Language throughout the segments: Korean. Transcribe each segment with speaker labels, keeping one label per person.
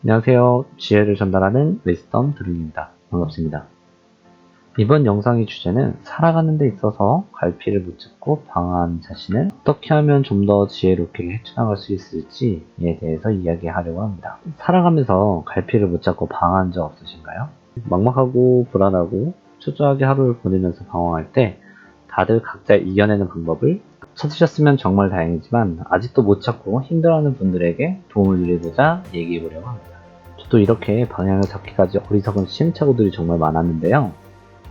Speaker 1: 안녕하세요. 지혜를 전달하는 위스덤 드림입니다. 반갑습니다. 이번 영상의 주제는 살아가는 데 있어서 갈피를 못 잡고 방황하는 자신을 어떻게 하면 좀 더 지혜롭게 헤쳐나갈 수 있을지에 대해서 이야기하려고 합니다. 살아가면서 갈피를 못 잡고 방황한 적 없으신가요? 막막하고 불안하고 초조하게 하루를 보내면서 방황할 때 다들 각자 이겨내는 방법을 찾으셨으면 정말 다행이지만 아직도 못 찾고 힘들어하는 분들에게 도움을 드리고자 얘기해 보려고 합니다. 저도 이렇게 방향을 잡기까지 어리석은 시행착오들이 정말 많았는데요.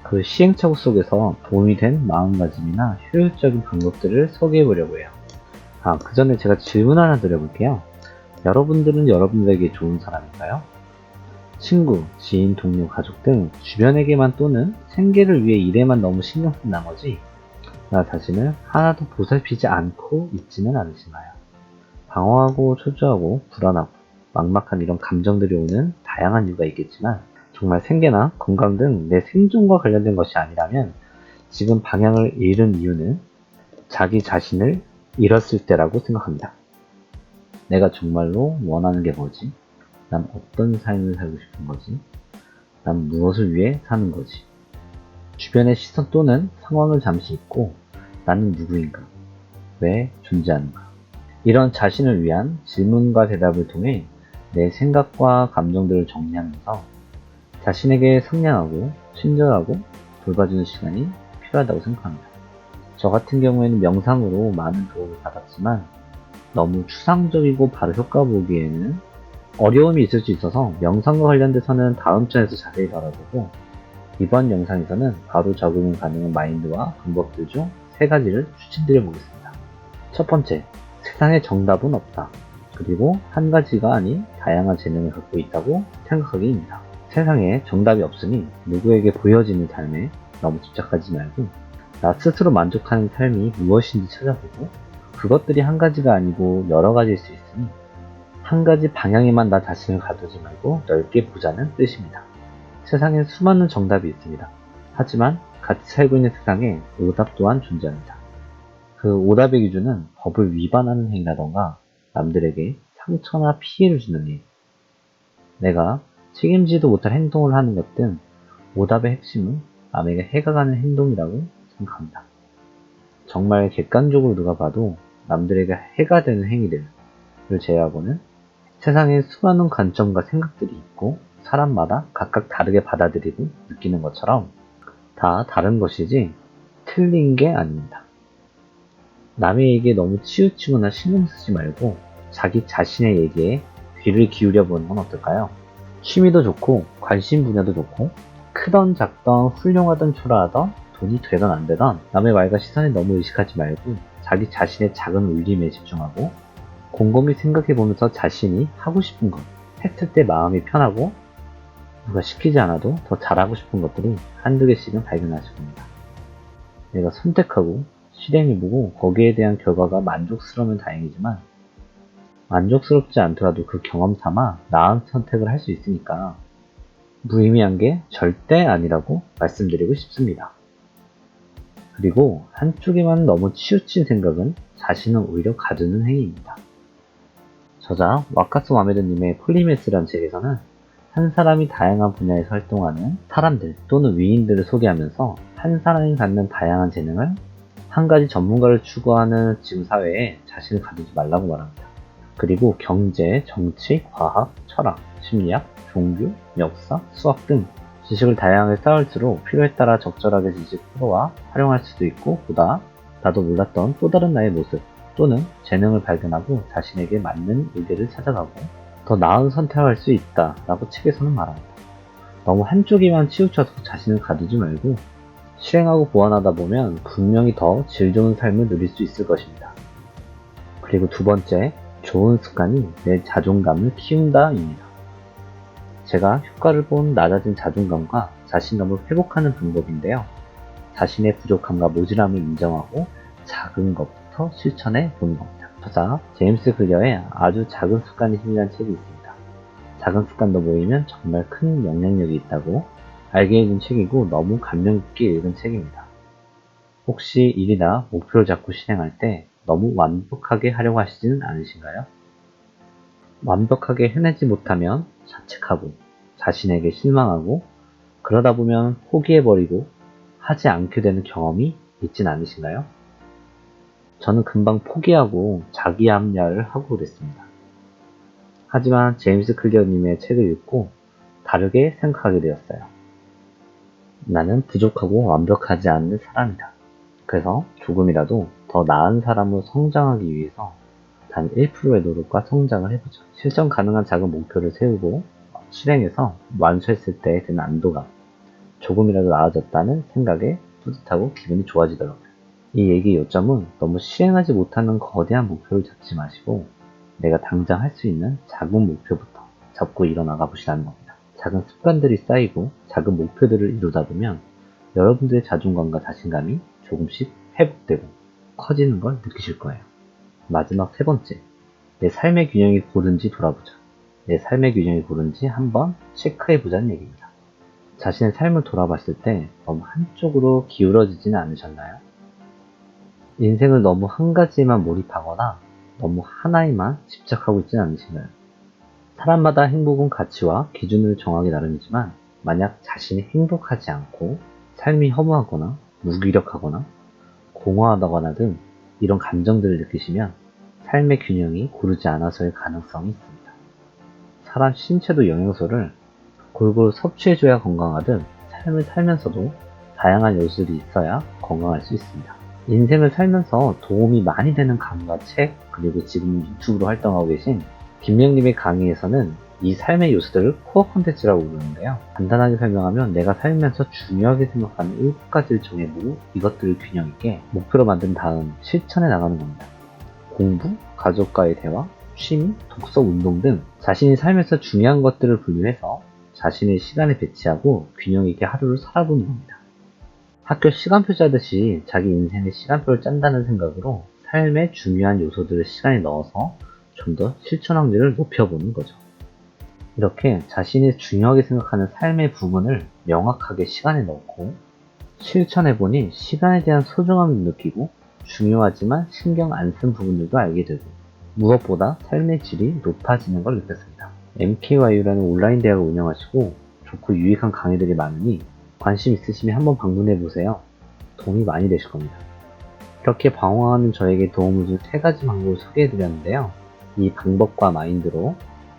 Speaker 1: 그 시행착오 속에서 도움이 된 마음가짐이나 효율적인 방법들을 소개해 보려고 해요. 그 전에 제가 질문 하나 드려볼게요. 여러분들은 여러분들에게 좋은 사람인가요? 친구, 지인, 동료, 가족 등 주변에게만 또는 생계를 위해 일에만 너무 신경 쓴 나머지 나 자신을 하나도 보살피지 않고 있지는 않으신가요? 방황하고 초조하고 불안하고 막막한 이런 감정들이 오는 다양한 이유가 있겠지만 정말 생계나 건강 등 내 생존과 관련된 것이 아니라면 지금 방향을 잃은 이유는 자기 자신을 잃었을 때라고 생각합니다. 내가 정말로 원하는 게 뭐지? 난 어떤 삶을 살고 싶은 거지? 난 무엇을 위해 사는 거지? 주변의 시선 또는 상황을 잠시 잊고 나는 누구인가? 왜 존재하는가? 이런 자신을 위한 질문과 대답을 통해 내 생각과 감정들을 정리하면서 자신에게 상냥하고 친절하고 돌봐주는 시간이 필요하다고 생각합니다. 저 같은 경우에는 명상으로 많은 도움을 받았지만 너무 추상적이고 바로 효과 보기에는 어려움이 있을 수 있어서 명상과 관련돼서는 다음 편에서 자세히 다뤄보고 이번 영상에서는 바로 적용 가능한 마인드와 방법들 중 3가지를 추천드려 보겠습니다. 첫 번째, 세상에 정답은 없다. 그리고 한 가지가 아닌 다양한 재능을 갖고 있다고 생각하기입니다. 세상에 정답이 없으니 누구에게 보여지는 삶에 너무 집착하지 말고 나 스스로 만족하는 삶이 무엇인지 찾아보고 그것들이 한 가지가 아니고 여러 가지일 수 있으니 한 가지 방향에만 나 자신을 가두지 말고 넓게 보자는 뜻입니다. 세상엔 수많은 정답이 있습니다. 하지만 같이 살고 있는 세상에 오답 또한 존재합니다. 그 오답의 기준은 법을 위반하는 행위라던가 남들에게 상처나 피해를 주는 일, 내가 책임지도 못할 행동을 하는 것 등 오답의 핵심은 남에게 해가 가는 행동이라고 생각합니다. 정말 객관적으로 누가 봐도 남들에게 해가 되는 행위들을 제외하고는 세상에 수많은 관점과 생각들이 있고 사람마다 각각 다르게 받아들이고 느끼는 것처럼 다 다른 것이지 틀린 게 아닙니다. 남의 얘기에 너무 치우치거나 신경 쓰지 말고 자기 자신의 얘기에 귀를 기울여 보는 건 어떨까요? 취미도 좋고 관심 분야도 좋고 크던 작던 훌륭하던 초라하던 돈이 되던 안 되던 남의 말과 시선에 너무 의식하지 말고 자기 자신의 작은 울림에 집중하고 곰곰이 생각해 보면서 자신이 하고 싶은 것 했을 때 마음이 편하고 누가 시키지 않아도 더 잘하고 싶은 것들이 한두 개씩은 발견하실 겁니다. 내가 선택하고 실행해보고 거기에 대한 결과가 만족스러우면 다행이지만 만족스럽지 않더라도 그 경험 삼아 나은 선택을 할 수 있으니까 무의미한 게 절대 아니라고 말씀드리고 싶습니다. 그리고 한쪽에만 너무 치우친 생각은 자신을 오히려 가두는 행위입니다. 저자 와카스 와메르님의 폴리메스라는 책에서는 한 사람이 다양한 분야에서 활동하는 사람들 또는 위인들을 소개하면서 한 사람이 갖는 다양한 재능을 한 가지 전문가를 추구하는 지금 사회에 자신을 가두지 말라고 말합니다. 그리고 경제, 정치, 과학, 철학, 심리학, 종교, 역사, 수학 등 지식을 다양하게 쌓을수록 필요에 따라 적절하게 지식 풀어와 활용할 수도 있고 보다 나도 몰랐던 또 다른 나의 모습 또는 재능을 발견하고 자신에게 맞는 일들을 찾아가고 더 나은 선택을 할 수 있다 라고 책에서는 말합니다. 너무 한쪽에만 치우쳐서 자신을 가두지 말고 실행하고 보완하다 보면 분명히 더 질 좋은 삶을 누릴 수 있을 것입니다. 그리고 두 번째, 좋은 습관이 내 자존감을 키운다입니다. 제가 효과를 본 낮아진 자존감과 자신감을 회복하는 방법인데요. 자신의 부족함과 모질함을 인정하고 작은 것부터 실천해 보는 겁니다. 저자 제임스 클리어의 아주 작은 습관의 힘이라는 책이 있습니다. 작은 습관도 모이면 정말 큰 영향력이 있다고 알게 해준 책이고 너무 감명 깊게 읽은 책입니다. 혹시 일이나 목표를 잡고 실행할 때 너무 완벽하게 하려고 하시지는 않으신가요? 완벽하게 해내지 못하면 자책하고 자신에게 실망하고 그러다 보면 포기해버리고 하지 않게 되는 경험이 있진 않으신가요? 저는 금방 포기하고 자기 합리화를 하고 그랬습니다. 하지만 제임스 클리어님의 책을 읽고 다르게 생각하게 되었어요. 나는 부족하고 완벽하지 않는 사람이다. 그래서 조금이라도 더 나은 사람으로 성장하기 위해서 단 1%의 노력과 성장을 해보자. 실천 가능한 작은 목표를 세우고 실행해서 완수했을 때 드는 안도감, 조금이라도 나아졌다는 생각에 뿌듯하고 기분이 좋아지더라고요. 이 얘기의 요점은 너무 실행하지 못하는 거대한 목표를 잡지 마시고 내가 당장 할 수 있는 작은 목표부터 잡고 일어나가 보시라는 겁니다. 작은 습관들이 쌓이고 작은 목표들을 이루다 보면 여러분들의 자존감과 자신감이 조금씩 회복되고 커지는 걸 느끼실 거예요. 마지막 세 번째, 내 삶의 균형이 고른지 돌아보자. 내 삶의 균형이 고른지 한번 체크해보자는 얘기입니다. 자신의 삶을 돌아봤을 때 너무 한쪽으로 기울어지지는 않으셨나요? 인생을 너무 한 가지에만 몰입하거나 너무 하나에만 집착하고 있지는 않으신가요? 사람마다 행복은 가치와 기준을 정하기 나름이지만 만약 자신이 행복하지 않고 삶이 허무하거나 무기력하거나 공허하다거나 등 이런 감정들을 느끼시면 삶의 균형이 고르지 않아서일 가능성이 있습니다. 사람 신체도 영양소를 골고루 섭취해줘야 건강하듯 삶을 살면서도 다양한 요소들이 있어야 건강할 수 있습니다. 인생을 살면서 도움이 많이 되는 강의와 책, 그리고 지금 유튜브로 활동하고 계신 김명님의 강의에서는 이 삶의 요소들을 코어 콘텐츠라고 부르는데요. 간단하게 설명하면 내가 살면서 중요하게 생각하는 7가지를 정해보고 이것들을 균형 있게 목표로 만든 다음 실천해 나가는 겁니다. 공부, 가족과의 대화, 취미, 독서, 운동 등 자신이 살면서 중요한 것들을 분류해서 자신의 시간에 배치하고 균형 있게 하루를 살아보는 겁니다. 학교 시간표 짜듯이 자기 인생의 시간표를 짠다는 생각으로 삶의 중요한 요소들을 시간에 넣어서 좀 더 실천 확률을 높여보는 거죠. 이렇게 자신이 중요하게 생각하는 삶의 부분을 명확하게 시간에 넣고 실천해보니 시간에 대한 소중함을 느끼고 중요하지만 신경 안 쓴 부분들도 알게 되고 무엇보다 삶의 질이 높아지는 걸 느꼈습니다. MKYU라는 온라인 대학을 운영하시고 좋고 유익한 강의들이 많으니 관심 있으시면 한번 방문해보세요. 도움이 많이 되실 겁니다. 이렇게 방황하는 저에게 도움을 준 3가지 방법을 소개해드렸는데요. 이 방법과 마인드로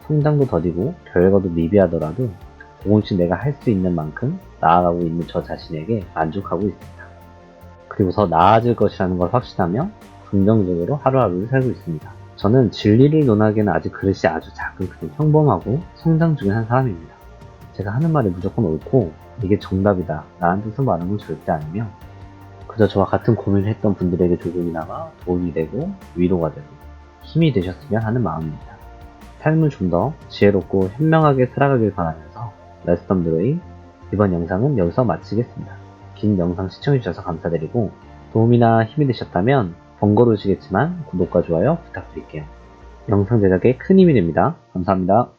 Speaker 1: 성장도 더디고 결과도 미비하더라도 조금씩 내가 할 수 있는 만큼 나아가고 있는 저 자신에게 만족하고 있습니다. 그리고 더 나아질 것이라는 걸 확신하며 긍정적으로 하루하루를 살고 있습니다. 저는 진리를 논하기에는 아직 그릇이 아주 작은 그냥 평범하고 성장 중인 한 사람입니다. 제가 하는 말이 무조건 옳고 이게 정답이다 라는 뜻으로 말하는 건 절대 아니며 그저 저와 같은 고민을 했던 분들에게 조금이나마 도움이 되고 위로가 되고 힘이 되셨으면 하는 마음입니다. 삶을 좀 더 지혜롭고 현명하게 살아가길 바라면서 레스덤 드로잉 이번 영상은 여기서 마치겠습니다. 긴 영상 시청해주셔서 감사드리고 도움이나 힘이 되셨다면 번거로우시겠지만 구독과 좋아요 부탁드릴게요. 영상 제작에 큰 힘이 됩니다. 감사합니다.